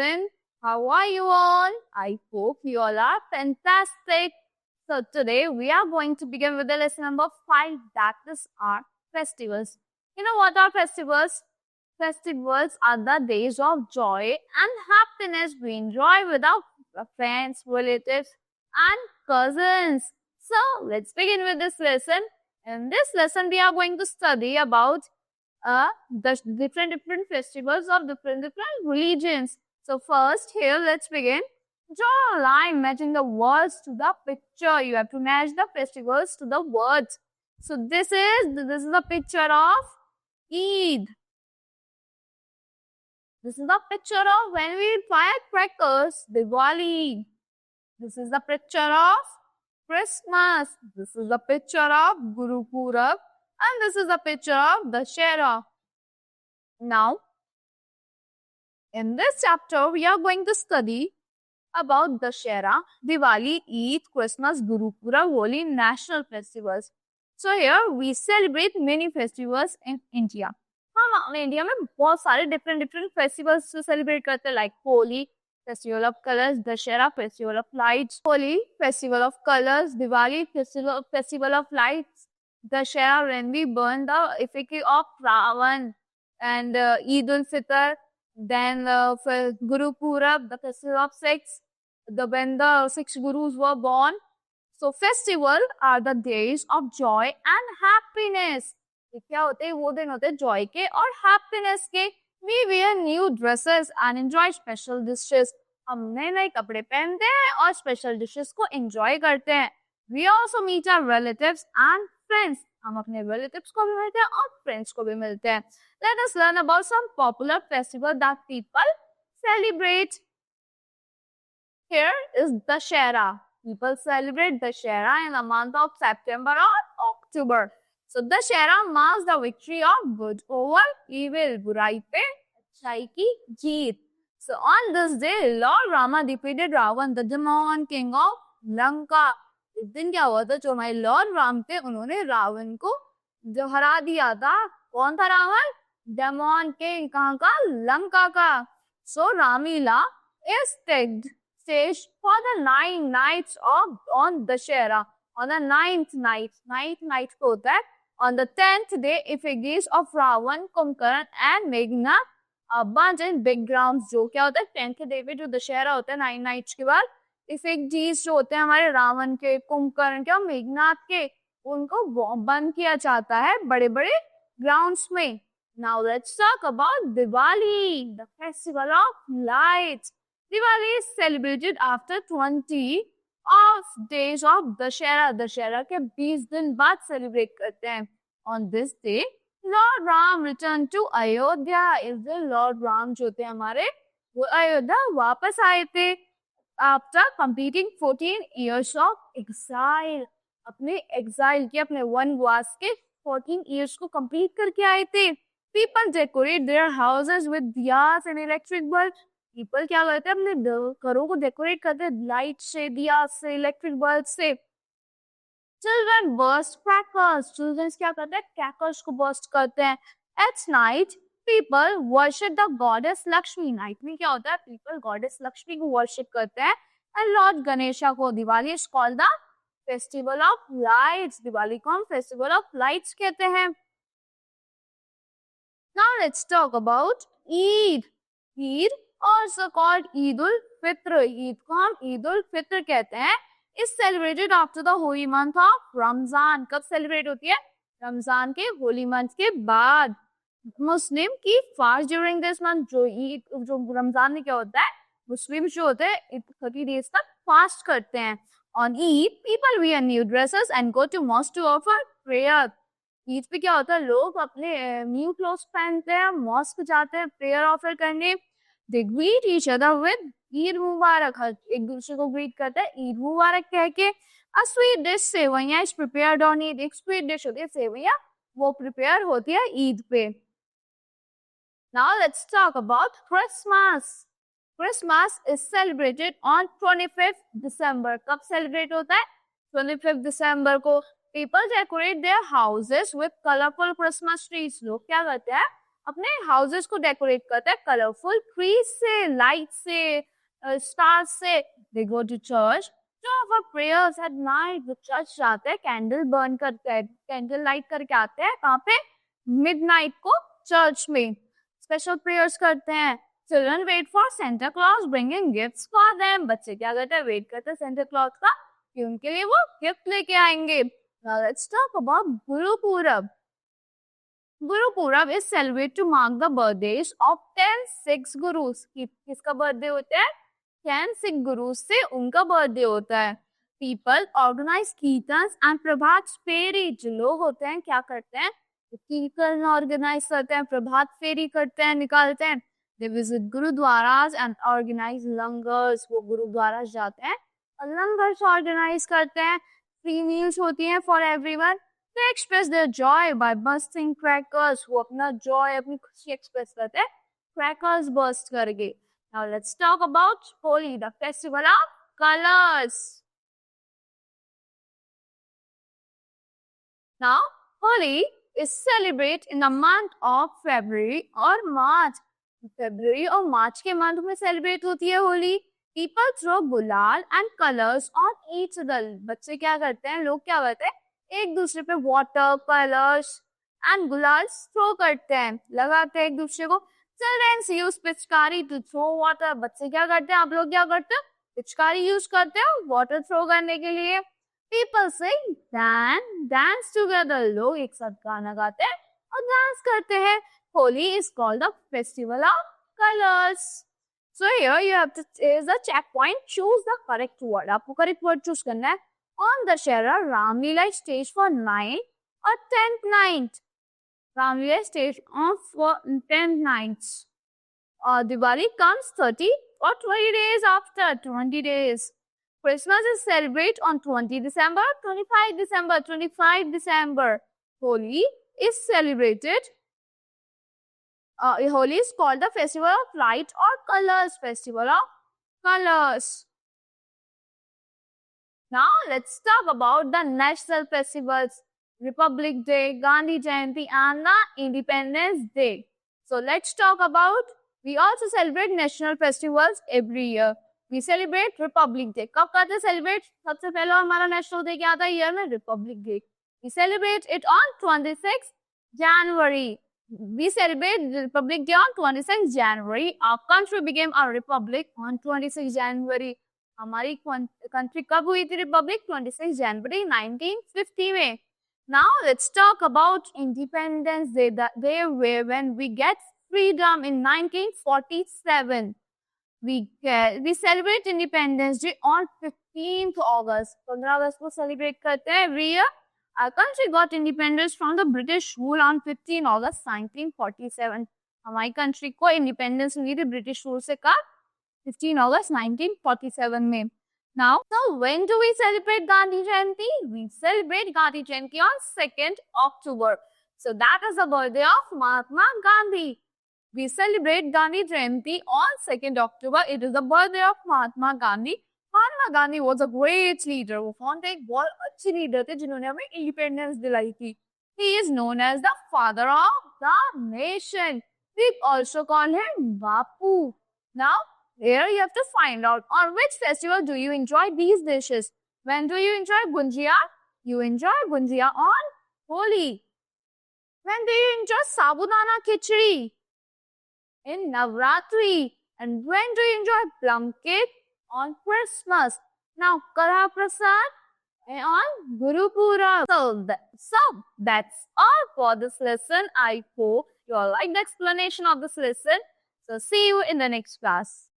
children. How are you all? I hope you all are fantastic. So today we are going to begin with the lesson number 5, that is our festivals. You know what are festivals? Festivals are the days of joy and happiness we enjoy with our friends, relatives and cousins. So let's begin with this lesson. In this lesson we are going to study about the different festivals of different religions. So first here let's begin. Draw a line matching the words to the picture. You have to match the festivals to the words. So this is the picture of Eid. This is the picture of when we fire crackers, Diwali. This is the picture of Christmas. This is the picture of Guru Purab. And this is the picture of Dussehra. Now, in this chapter, we are going to study about Dussehra, Diwali, Eid, Christmas, Guru Purab, Holi, national festivals. So here we celebrate many festivals in India. हम अपने India में बहुत सारे different festivals celebrate करते हैं, like holy festival of colours, Dussehra festival of lights, Holi festival of colours, Diwali festival of lights, Dussehra when we burn the effigy of Ravan, and Eid ul-Fitr, then Guru Purab, the festival of six, when the 6 gurus were born. So festival are the days of joy and happiness. क्या होते हैं वो दिन होते हैं joy के और happiness के. We wear new dresses and enjoy special dishes. हम नए नए कपड़े पहनते हैं और special dishes को enjoy करते हैं. We also meet our relatives and friends. हम अपने relatives को भी मिलते हैं और friends को भी मिलते हैं. Let us learn about some popular festivals that people celebrate. Here is Dussehra. People celebrate Dussehra in the month of September or October. So Dussehra marks the victory of good over evil. बुराई पे अच्छाई की जीत. So on this day, Lord Rama defeated Ravan, the demon king of Lanka. इस दिन क्या हुआ था? जो हमारे लॉर्ड राम थे उन्होंने रावण को जो हरा दिया था. कौन था रावण? Demon king. कहाँ का? लंका का. So Ramila is staged for the 9 nights of on Dussehra. On the 9th night को होता है. On the 10th day, effigies of Ravan, Kumbhakarna and Meghnad are burnt in big grounds. जो क्या होता है? 10th day पे जो दशहरा होता है 9 nights के बाद, effigies जो होते हैं हमारे रावण के, कुंभकर्ण के और मेघनाथ के, उनको बंद किया जाता है बड़े बड़े grounds में. Now let's talk about Diwali, the festival of lights. Diwali is celebrated after 20 days of Dussehra. Dussehra के 20 दिन बाद celebrate करते हैं. On this day, Lord Ram returned to Ayodhya. इस दिन Lord Ram जो थे हमारे वो अयोध्या वापस आए थे. After completing 14 years of exile, अपने exile के अपने वनवास के 14 years को complete करके आए थे. People decorate their houses with diyas and electric bulbs. People क्या करते हैं? अपने घरों को decorate करते हैं लाइट से, दिया से, electric bulb से. Children burst crackers. Children क्या करते हैं? Crackers को burst करते हैं. At night, people worship the goddess Lakshmi. Night में क्या होता है? People goddess Lakshmi को worship करते हैं. And Lord Ganesha को. Diwali is called the festival of lights. Diwali को हम festival of lights कहते हैं. Now let's talk about Eid. Eid also called Eid ul-Fitr. Eid को हम Eid ul-Fitr कहते हैं. Is celebrated after the holy month of Ramzan. कब celebrate होती है? रमजान के holy month के बाद. Muslim की fast during this month. जो रमजान में क्या होता है? मुस्लिम जो होते हैं 30 days तक fast करते हैं. On Eid, people wear new dresses and go to mosque to offer prayer. Eid पे क्या होता है? लोग अपने न्यू क्लोथ्स पहनते हैं, मॉस्क जाते हैं प्रेयर ऑफर करने. They greet each other with Eid Mubarak. एक दूसरे को ग्रीट करते हैं ईद मुबारक कह के. A sweet dish सेवइयां is prepared on Eid. एक स्वीट डिश होती है सेवइयां, वो प्रिपेयर होती है ईद पे. Now let's talk about Christmas. Christmas is celebrated on 25th December. कब सेलिब्रेट होता है? 25th December को. People decorate their houses with colorful Christmas trees. लोग क्या करते हैं? अपने हाउसेस को डेकोरेट करते हैं कलरफुल ट्रीज से, लाइट से, स्टार्स से. They go to church to offer prayers at night. वो चर्च जाते हैं, कैंडल बर्न करते हैं, कैंडल लाइट करके आते हैं कहाँ पे, मिडनाइट को चर्च में स्पेशल प्रेयर्स करते हैं. Children wait for Santa Claus bringing gifts for them. बच्चे क्या करते हैं, वेट करते हैं सेंटा क्लॉज का कि उनके लिए वो गिफ्ट लेके आएंगे. Now let's talk about Guru Purab. Guru Purab is celebrated to mark the birthdays of 10 Sikh gurus. किसका बर्थडे होता है, 10 Sikh gurus से उनका बर्थडे होता है. People organize कीर्तन and प्रभात फेरी. जो लोग होते हैं क्या करते हैं, कीर्तन ऑर्गेनाइज करते हैं, प्रभात फेरी करते हैं, निकालते हैं. They visit गुरुद्वारास and organize langars. वो गुरुद्वारा जाते हैं और लंगर्स ऑर्गेनाइज करते हैं. फ्री मील्स होती हैं for everyone. They express their joy by bursting crackers. वो अपना joy, अपनी खुशी एक्सप्रेस करते हैं crackers burst करके. Now let's talk about Holi, the festival of colors. Now Holi is celebrated in the month of February और March. February और March के मंथ में सेलिब्रेट होती है होली. People throw गुलाल and colors on each other. बच्चे क्या करते हैं, लोग क्या करते हैं, एक दूसरे पे वाटर, कलर्स एंड गुलाल थ्रो करते हैं, लगाते हैं एक दूसरे को. Children use पिचकारी to throw water. बच्चे क्या करते हैं, आप लोग क्या करते हैं, पिचकारी यूज करते हो वाटर थ्रो करने के लिए. People sing, dance together. लोग एक साथ गाना गाते हैं और डांस करते हैं. Holi is called the festival of colors. So here you have to is a checkpoint. Choose the correct word. आपको correct word choose करना है. On Dussehra, Ramleela is staged for 9th or 10th night. Ramleela is staged on for 10th nights. Diwali comes 30 or 20 days after. 20 days. Christmas is celebrated on 20 December, 25 December, 25 December. Holi is celebrated. Holi is called the festival of light or colors. Festival of colors. Now let's talk about the national festivals. Republic Day, Gandhi Jayanti and the Independence Day. So let's talk about, we also celebrate national festivals every year. We celebrate Republic Day. कब करते हैं celebrate? सबसे पहला हमारा national day क्या आता है year में, Republic Day. We celebrate it on 26 January. We celebrate Republic Day on 26 January. Our country became a republic on 26 January. हमारी country कब हुई थी republic? 26 January 1950 में. Now let's talk about Independence Day. The day where when we get freedom in 1947. We celebrate Independence Day on 15th August. 15 अगस्त को celebrate करते हैं every year. Our country got independence from the British rule on 15 August 1947. हमारी country को independence मिली थी British rule से कब? 15 August 1947 में. Now, so when do we celebrate Gandhi Jayanti? We celebrate Gandhi Jayanti on 2nd October. So that is the birthday of Mahatma Gandhi. We celebrate Gandhi Jayanti on 2nd October. It is the birthday of Mahatma Gandhi. Mahatma Gandhi was a great leader. वो कौन थे, एक बहुत अच्छे leader थे जिन्होंने हमें independence दिलाई थी. He is known as the father of the nation. We also call him Bapu. Now, here you have to find out on which festival do you enjoy these dishes. When do you enjoy gunjia? You enjoy gunjia on Holi. When do you enjoy sabudana khichdi? In Navratri. And when do you enjoy plum cake? On Christmas. Now, Kara Prasad on Guru Purab. So that's all for this lesson. I hope you all like the explanation of this lesson. So see you in the next class.